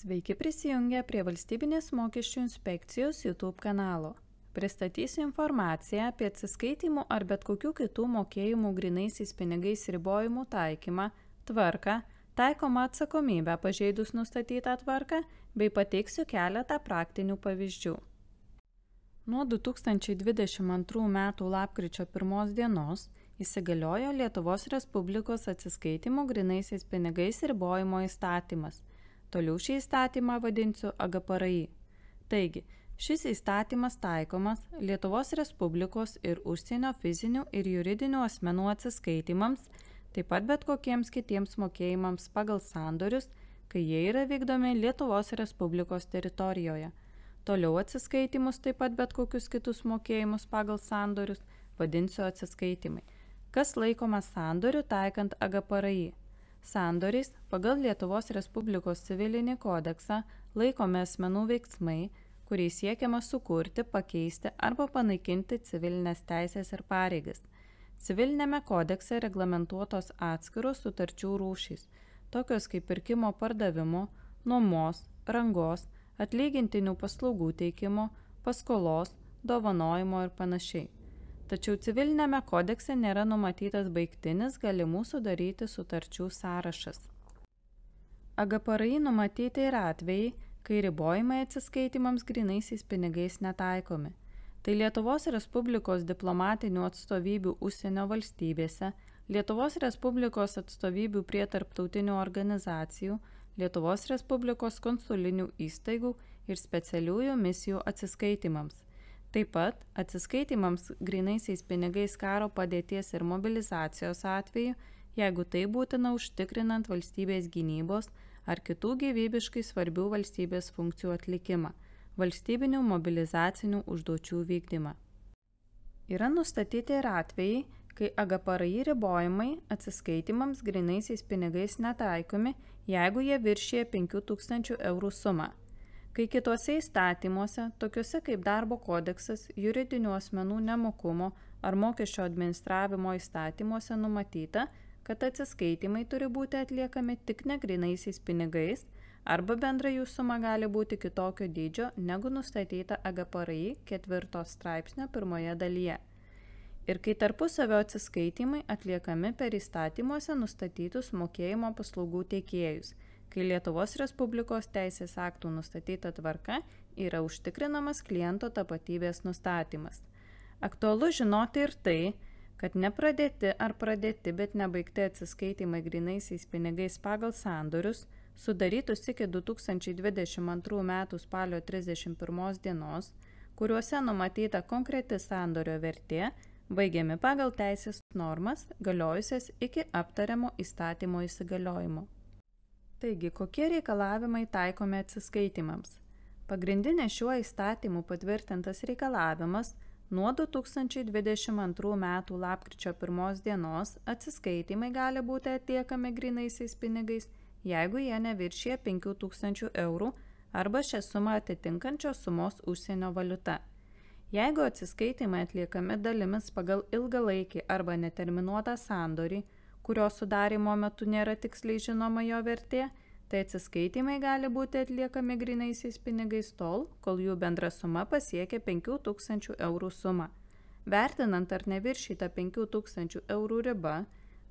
Sveiki prisijungę prie Valstybinės mokesčių inspekcijos YouTube kanalo. Pristatysiu informaciją apie atsiskaitimų ar bet kokių kitų mokėjimų grynaisiais pinigais ribojimų taikymą, tvarką, taikomą atsakomybę pažeidus nustatytą tvarką bei pateiksiu keletą praktinių pavyzdžių. Nuo 2022 m. lapkričio 1 dienos įsigaliojo Lietuvos Respublikos atsiskaitimų grynaisiais pinigais ribojimo įstatymas. Toliau šį įstatymą vadinsiu AGPRI. Taigi, šis įstatymas taikomas Lietuvos Respublikos ir užsienio fizinių ir juridinių asmenų atsiskaitimams, taip pat bet kokiems kitiems mokėjimams pagal sandorius, kai jie yra vykdomi Lietuvos Respublikos teritorijoje. Toliau atsiskaitimus, taip pat bet kokius kitus mokėjimus pagal sandorius, vadinsiu atsiskaitimai. Kas laikoma sandoriu taikant AGPRI? Sandoriais pagal Lietuvos Respublikos civilinį kodeksą laikomi asmenų veiksmai, kuriais siekiama sukurti, pakeisti arba panaikinti civilinės teisės ir pareigas. Civilinėme kodekse reglamentuotos atskiros sutarčių rūšys, tokios kaip pirkimo pardavimo, nuomos, rangos, atlygintinių paslaugų teikimo, paskolos, dovanojimo ir panašiai. Tačiau civilinėme kodekse nėra numatytas baigtinis galimų sudaryti sutarčių sąrašas. AGPRI numatyti ir atvejai, kai ribojimai atsiskaitimams grynaisiais pinigais netaikomi. Tai Lietuvos Respublikos diplomatinių atstovybių užsienio valstybėse, Lietuvos Respublikos atstovybių prie tarptautinių organizacijų, Lietuvos Respublikos konsulinių įstaigų ir specialiųjų misijų atsiskaitimams. Taip pat atsiskaitimams grynaisiais pinigais karo padėties ir mobilizacijos atveju, jeigu tai būtina užtikrinant valstybės gynybos ar kitų gyvybiškai svarbių valstybės funkcijų atlikimą, valstybinių mobilizacinių užduočių vykdymą. Yra nustatyti ir atvejai, kai AGPRI ribojimai atsiskaitimams grynaisiais pinigais netaikomi, jeigu jie viršija 5000 eurų sumą. Kai kitose įstatymuose, tokiuose kaip darbo kodeksas, juridinių asmenų nemokumo ar mokesčio administravimo įstatymuose numatyta, kad atsiskaitimai turi būti atliekami tik negrynaisiais pinigais arba bendra jų suma gali būti kitokio dydžio negu nustatyta AGPRI 4 straipsnio 1 dalyje. Ir kai tarpusavio atsiskaitimai atliekami per įstatymuose nustatytus mokėjimo paslaugų teikėjus, kai Lietuvos Respublikos teisės aktų nustatyta tvarka yra užtikrinamas kliento tapatybės nustatymas. Aktualu žinoti ir tai, kad nepradėti ar pradėti, bet nebaigti atsiskaitimai grynaisiais pinigais pagal sandorius, sudarytus iki 2022 m. spalio 31 dienos, kuriuose numatyta konkreti sandorio vertė, baigiami pagal teisės normas, galiojusias iki aptariamo įstatymo įsigaliojimo. Taigi, kokie reikalavimai taikomi atsiskaitimams? Pagrindinė šiuo įstatymu patvirtintas reikalavimas nuo 2022 m. lapkričio 1 dienos atsiskaitimai gali būti atliekami grynaisiais pinigais, jeigu jie neviršija 5000 eurų arba šią sumą atitinkančios sumos užsienio valiuta. Jeigu atsiskaitimai atliekami dalimis pagal ilgalaikį arba neterminuotą sandorį, kurio sudarimo metu nėra tiksliai žinoma jo vertė, tai atsiskaitimai gali būti atliekami grynaisiais pinigais tol, kol jų bendra suma pasiekia 5000 eurų sumą. Vertinant ar neviršyta 5000 eurų riba,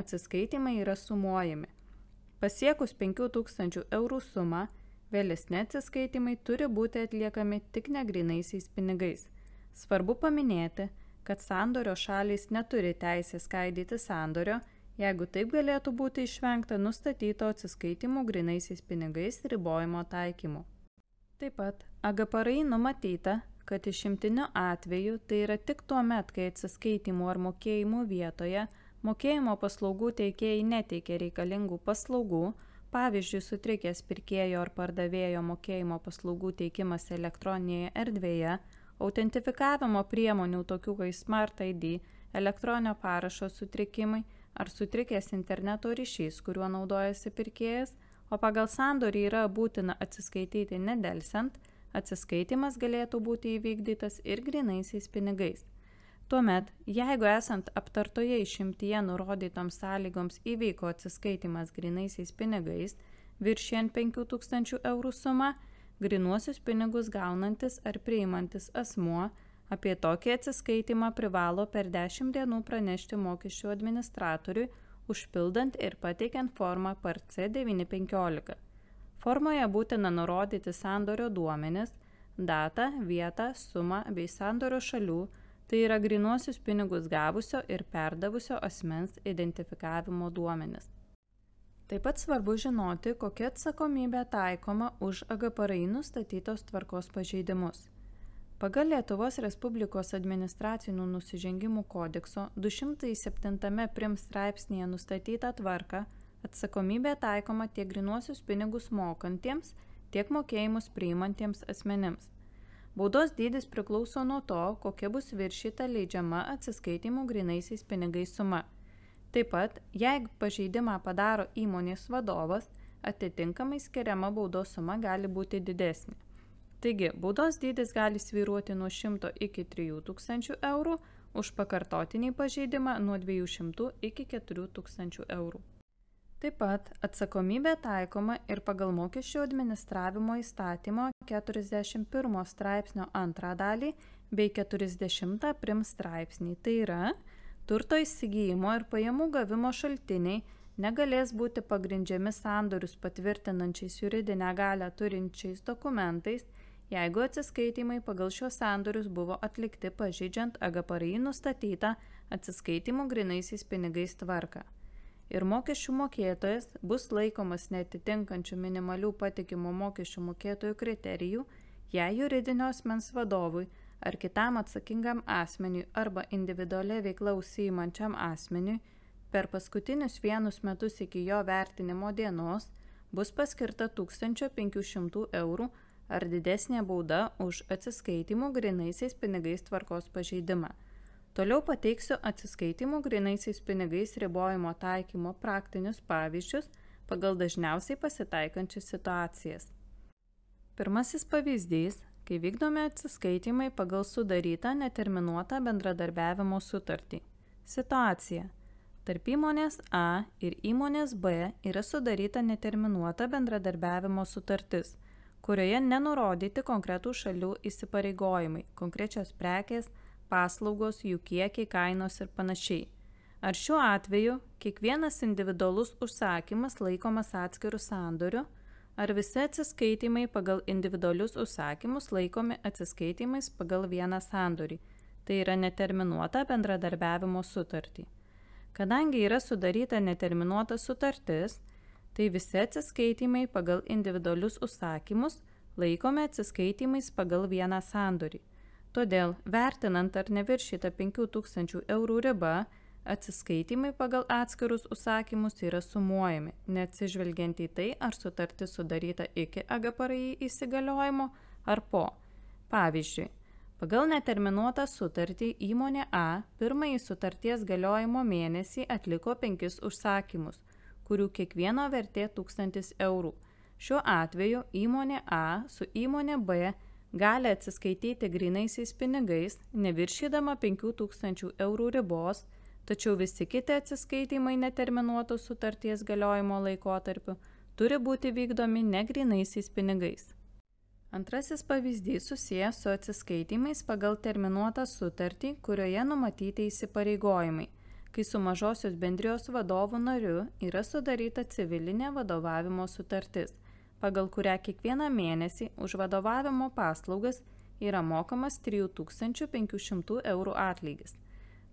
atsiskaitimai yra sumuojami. Pasiekus 5000 eurų sumą, vėlesni atsiskaitimai turi būti atliekami tik negrynaisiais pinigais. Svarbu paminėti, kad sandorio šalys neturi teisės skaidyti sandorio, jeigu taip galėtų būti išvengta nustatyto atsiskaitimų grynaisiais pinigais ribojimo taikymu. Taip pat AGPRI numatyta, kad išimtiniu atveju, tai yra tik tuo met, kai atsiskaitimų ar mokėjimų vietoje mokėjimo paslaugų teikėjai neteikia reikalingų paslaugų, pavyzdžiui, sutrikęs pirkėjo ar pardavėjo mokėjimo paslaugų teikimas elektroninėje erdvėje, autentifikavimo priemonių tokių kaip Smart ID, elektroninio parašo sutrikimai, ar sutrikęs interneto ryšys, kuriuo naudojasi pirkėjas, o pagal sandorį yra būtina atsiskaityti nedelsiant, atsiskaitimas galėtų būti įvykdytas ir grynaisiais pinigais. Tuomet, jeigu esant aptartoje išimtyje nurodytoms sąlygoms įvyko atsiskaitimas grynaisiais pinigais, viršijant 5000 eurų sumą, grynuosius pinigus gaunantis ar priimantis asmuo apie tokį atsiskaitimą privalo per 10 dienų pranešti mokesčių administratoriui, užpildant ir pateikiant formą PRC 915. Formoje būtina nurodyti sandorio duomenis, datą, vietą, sumą bei sandorio šalių, tai yra grynuosius pinigus gavusio ir perdavusio asmens identifikavimo duomenis. Taip pat svarbu žinoti, kokia atsakomybė taikoma už AGPRI nustatytos tvarkos pažeidimus. Pagal Lietuvos Respublikos administracinių nusižengimų kodekso 207 prim straipsnėje nustatytą tvarką atsakomybė taikoma tiek grynuosius pinigus mokantiems, tiek mokėjimus priimantiems asmenims. Baudos dydis priklauso nuo to, kokia bus viršyta leidžiama atsiskaitimų grynaisiais pinigais suma. Taip pat, jeigu pažeidimą padaro įmonės vadovas, atitinkamai skiriama baudos suma gali būti didesnė. Taigi, baudos dydis gali svyruoti nuo 100 iki 3000 eurų, už pakartotinį pažeidimą nuo 200 iki 4000 eurų. Taip pat atsakomybė taikoma ir pagal mokesčių administravimo įstatymo 41 straipsnio 2 dalį bei 40 prim straipsnį, tai yra turto įsigijimo ir pajamų gavimo šaltiniai negalės būti pagrindžiami sandorius patvirtinančiais juridinę galią turinčiais dokumentais, jeigu atsiskaitimai pagal šios sandorius buvo atlikti pažeidžiant AGPRI nustatytą atsiskaitimų grynaisiais pinigais tvarką. Ir mokesčių mokėtojas bus laikomas neatitinkančių minimalių patikimo mokesčių mokėtojų kriterijų, jei juridinio asmens vadovui ar kitam atsakingam asmeniui arba individualia veikla užsiimančiam asmeniui per paskutinius 1 metus iki jo vertinimo dienos bus paskirta 1500 eurų ar didesnė bauda už atsiskaitimų grynaisiais pinigais tvarkos pažeidimą. Toliau pateiksiu atsiskaitimų grynaisiais pinigais ribojimo taikymo praktinius pavyzdžius pagal dažniausiai pasitaikančias situacijas. Pirmasis pavyzdys, kai vykdomi atsiskaitimai pagal sudarytą neterminuotą bendradarbiavimo sutartį. Situacija. Tarp įmonės A ir įmonės B yra sudaryta neterminuota bendradarbiavimo sutartis, kurioje nenurodyti konkretų šalių įsipareigojimai, konkrečios prekės, paslaugos, jų kiekiai, kainos ir panašiai. Ar šiuo atveju kiekvienas individualus užsakymas laikomas atskirų sandorių, ar visi atsiskaitimai pagal individualius užsakymus laikomi atsiskaitimais pagal vieną sandorį, tai yra neterminuota bendradarbiavimo sutartį. Kadangi yra sudaryta neterminuota sutartis, tai visi atsiskaitimai pagal individualius užsakymus laikomi atsiskaitimais pagal vieną sandorį. Todėl, vertinant ar neviršyta 5000 eurų riba, atsiskaitimai pagal atskirus užsakymus yra sumuojami, neatsižvelgiant į tai, ar sutartis sudaryta iki AGPRI įsigaliojimo ar po. Pavyzdžiui, pagal neterminuotą sutartį įmonė A pirmąjį sutarties galiojimo mėnesį atliko 5 užsakymus, kurių kiekvieno vertė 1000 eurų. Šiuo atveju įmonė A su įmonė B gali atsiskaityti grynaisiais pinigais, neviršydama 5000 eurų ribos, tačiau visi kiti atsiskaitimai neterminuotos sutarties galiojimo laikotarpiu turi būti vykdomi negrynaisiais pinigais. Antrasis pavyzdys susijęs su atsiskaitimais pagal terminuotą sutartį, kurioje numatyti įsipareigojimai, kai su mažosios bendrijos vadovų nariu yra sudaryta civilinė vadovavimo sutartis, pagal kurią kiekvieną mėnesį už vadovavimo paslaugas yra mokamas 3500 eurų atlygis.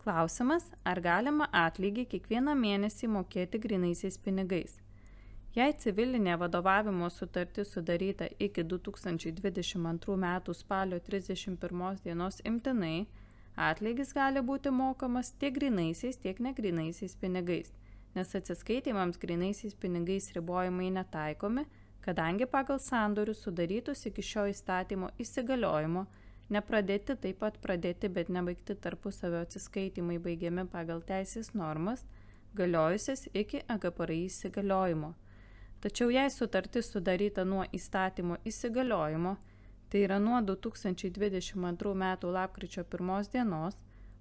Klausimas, ar galima atlygį kiekvieną mėnesį mokėti grynaisiais pinigais. Jei civilinė vadovavimo sutartis sudaryta iki 2022 m. spalio 31 dienos imtinai, atlygis gali būti mokamas tiek grynaisiais, tiek negrynaisiais pinigais, nes atsiskaitimams grynaisiais pinigais ribojimai netaikomi, kadangi pagal sandorius sudarytus iki šio įstatymo įsigaliojimo nepradėti taip pat pradėti, bet nebaigti tarpusavio atsiskaitimai baigiami pagal teisės normas, galiojusias iki AGPRI įsigaliojimo. Tačiau jei sutartis sudaryta nuo įstatymo įsigaliojimo, tai yra nuo 2022 m. lapkričio 1 dienos,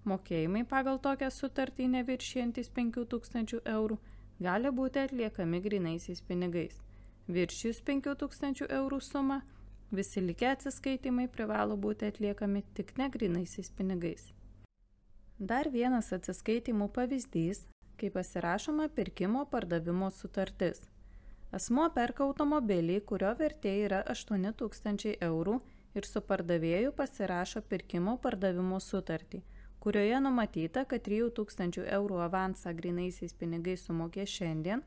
mokėjimai pagal tokią sutartį neviršijantis 5000 eurų gali būti atliekami grynaisiais pinigais. Viršijus 5000 eurų sumą, visi likę atsiskaitimai privalo būti atliekami tik negrynaisiais pinigais. Dar vienas atsiskaitimų pavyzdys, kai pasirašoma pirkimo pardavimo sutartis. Asmuo perka automobilį, kurio vertė yra 8000 eurų ir su pardavėju pasirašo pirkimo pardavimo sutartį, kurioje numatyta, kad 3000 eurų avansą grynaisiais pinigais sumokės šiandien,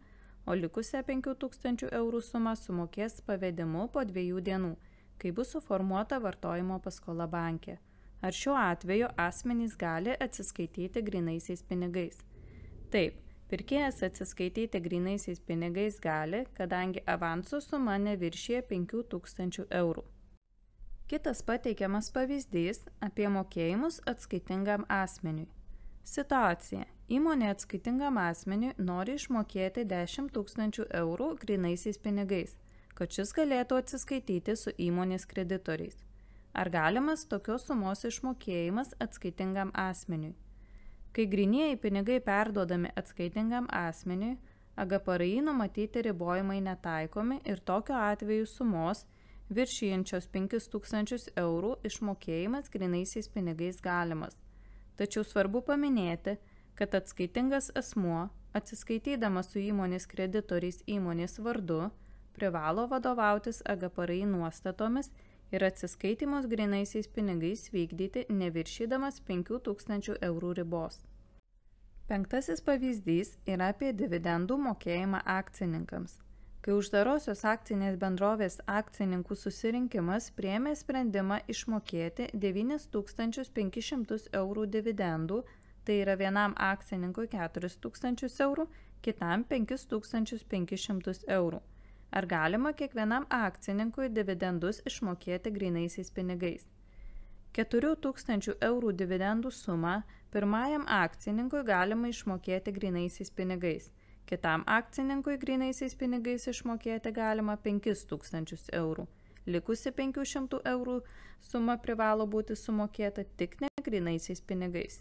o likusią 5000 eurų sumą sumokės pavedimu po 2 dienų, kai bus suformuota vartojimo paskola banke. Ar šiuo atveju asmenys gali atsiskaityti grynaisiais pinigais? Taip, pirkėjas atsiskaityti grynaisiais pinigais gali, kadangi avanso suma neviršija 5000 eurų. Kitas pateikiamas pavyzdys apie mokėjimus atskaitingam asmeniui. Situacija. Įmonė atskaitingam asmeniui nori išmokėti 10 000 eurų grynaisiais pinigais, kad šis galėtų atsiskaityti su įmonės kreditoriais. Ar galimas tokios sumos išmokėjimas atskaitingam asmeniui? Kai grynieji pinigai perduodami atskaitingam asmeniui, AGPRI numatyti ribojimai netaikomi ir tokiu atveju sumos viršijančios 5000 eurų išmokėjimas grynaisiais pinigais galimas. Tačiau svarbu paminėti, kad atskaitingas asmuo, atsiskaitydamas su įmonės kreditoriais įmonės vardu, privalo vadovautis AGPRI nuostatomis ir atsiskaitimus grynaisiais pinigais vykdyti neviršydamas 5000 eurų ribos. Penktasis pavyzdys yra apie dividendų mokėjimą akcininkams. Kai uždarosios akcinės bendrovės akcininkų susirinkimas priėmė sprendimą išmokėti 9500 eurų dividendų, tai yra vienam akcininkui 4000 eurų, kitam 5500 eurų. Ar galima kiekvienam akcininkui dividendus išmokėti grynaisiais pinigais? 4000 eurų dividendų sumą pirmajam akcininkui galima išmokėti grynaisiais pinigais, kitam akcininkui grynaisiais pinigais išmokėti galima 5000 eurų. Likusi 500 eurų suma privalo būti sumokėta tik negrynaisiais pinigais.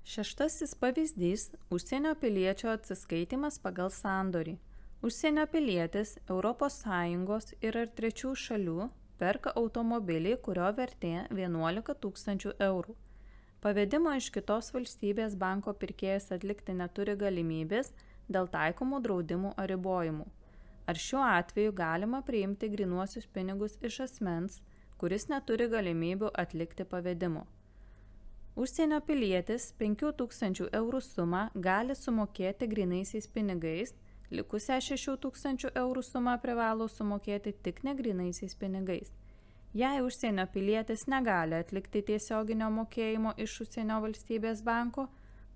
Šeštasis pavyzdys – užsienio piliečio atsiskaitimas pagal sandorį. Užsienio pilietis ES ir ar trečių šalių perka automobilį, kurio vertė 11 000 eurų. Pavedimo iš kitos valstybės banko pirkėjas atlikti neturi galimybės dėl taikomų draudimų ar ribojimų. Ar šiuo atveju galima priimti grynuosius pinigus iš asmens, kuris neturi galimybių atlikti pavedimo? Užsienio pilietis 5000 eurų sumą gali sumokėti grynaisiais pinigais, likusią 6000 eurų sumą privalo sumokėti tik negrynaisiais pinigais. Jei užsienio pilietis negali atlikti tiesioginio mokėjimo iš užsienio valstybės banko,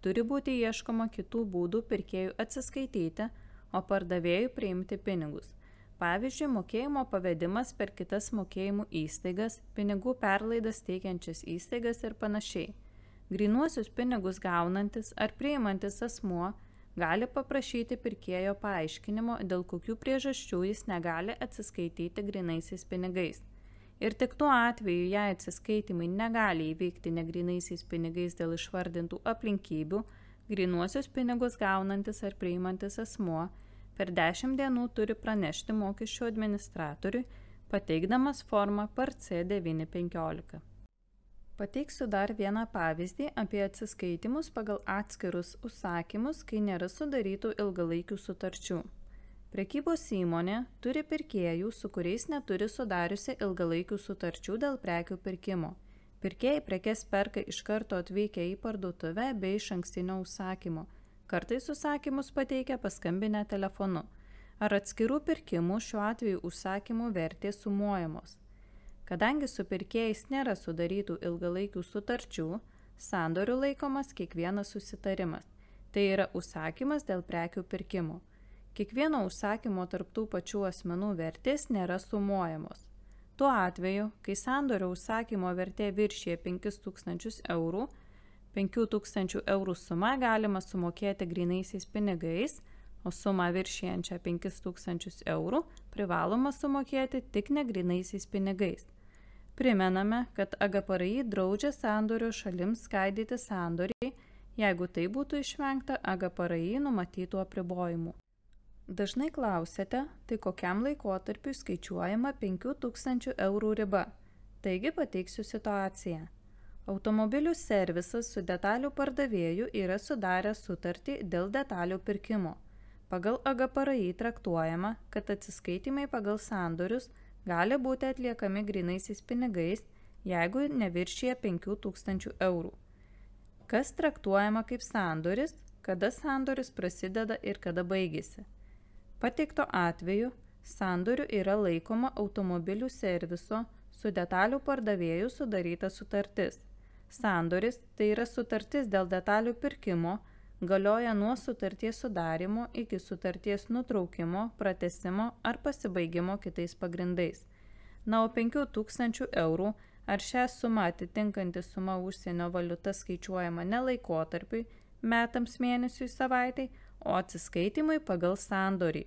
turi būti ieškoma kitų būdų pirkėjų atsiskaityti, o pardavėjų priimti pinigus. Pavyzdžiui, mokėjimo pavedimas per kitas mokėjimų įstaigas, pinigų perlaidas teikiančias įstaigas ir panašiai. Grynuosius pinigus gaunantis ar priimantis asmuo gali paprašyti pirkėjo paaiškinimo, dėl kokių priežasčių jis negali atsiskaityti grynaisiais pinigais. Ir tik tuo atveju, jei atsiskaitimai negali įvykti negrynaisiais pinigais dėl išvardintų aplinkybių, grynuosius pinigus gaunantis ar priimantis asmuo per 10 dienų turi pranešti mokesčių administratoriui, pateikdamas formą par C915. Pateiksiu dar vieną pavyzdį apie atsiskaitimus pagal atskirus užsakymus, kai nėra sudarytų ilgalaikių sutarčių. Prekybos įmonė turi pirkėjų, su kuriais neturi sudariusi ilgalaikių sutarčių dėl prekių pirkimo. Pirkėjai prekes perka iš karto atvykę į parduotuvę bei išankstinio užsakymo. Kartais užsakymus pateikia paskambinę telefonu. Ar atskirų pirkimų, šiuo atveju užsakymų vertės sumuojamos? Kadangi su pirkėjais nėra sudarytų ilgalaikių sutarčių, sandoriu laikomas kiekvienas susitarimas. Tai yra užsakymas dėl prekių pirkimo. Kiekvieno užsakymo tarp tų pačių asmenų vertės nėra sumuojamos. Tuo atveju, kai sandorio užsakymo vertė viršija 5000 eurų, 5000 eurų sumą galima sumokėti grynaisiais pinigais, o sumą viršijančią 5000 eurų privaloma sumokėti tik negrynaisiais pinigais. Primename, kad AGPRI draudžia sandorio šalims skaidyti sandorį, jeigu tai būtų išvengta AGPRI numatytų apribojimų. Dažnai klausiate, tai kokiam laikotarpiui skaičiuojama 5000 eurų riba. Taigi pateiksiu situaciją. Automobilių servisas su detalių pardavėju yra sudaręs sutartį dėl detalių pirkimo. Pagal AGPRI traktuojama, kad atsiskaitymai pagal sandorius gali būti atliekami grynaisiais pinigais, jeigu neviršyje 5000 eurų. Kas traktuojama kaip sandoris, kada sandoris prasideda ir kada baigėsi. Pateikto atveju sandoriu yra laikoma automobilių serviso su detalių pardavėju sudaryta sutartis. Sandoris tai yra sutartis dėl detalių pirkimo, galioja nuo sutarties sudarimo iki sutarties nutraukimo, pratęsimo ar pasibaigimo kitais pagrindais. Na, o 5000 eurų ar šią sumą atitinkanti suma užsienio valiuta skaičiuojama ne laikotarpiui, metams, mėnesiui, savaitai, o atsiskaitimui pagal sandorį.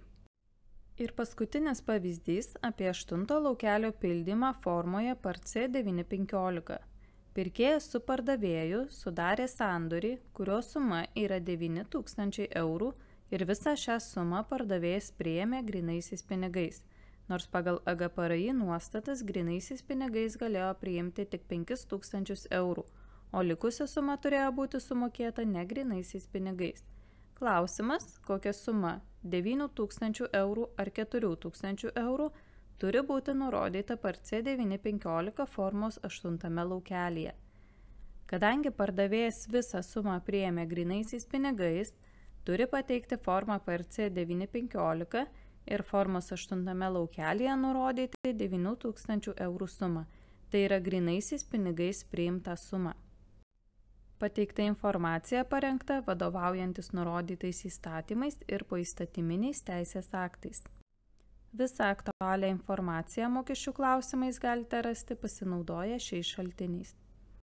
Ir paskutinis pavyzdys apie 8 laukelio pildymą formoje PARC 915. Pirkėjas su pardavėju sudarė sandorį, kurio suma yra 9000 eurų ir visą šią sumą pardavėjas priėmė grynaisiais pinigais, nors pagal AGPRI nuostatas grynaisiais pinigais galėjo priimti tik 5000 eurų, o likusi suma turėjo būti sumokėta ne grynaisiais pinigais. Klausimas, kokia suma – 9000 eurų ar 4000 eurų – turi būti nurodyta PARC 915 formos 8 laukelyje. Kadangi pardavėjas visą sumą priėmė grynaisiais pinigais, turi pateikti formą PARC 915 ir formos 8 laukelyje nurodyti 9000 eurų sumą, tai yra grynaisiais pinigais priimta suma. Pateikta informacija parengta vadovaujantis nurodytais įstatymais ir poįstatyminiais teisės aktais. Visą aktualią informaciją mokesčių klausimais galite rasti pasinaudoję šiais šaltiniais.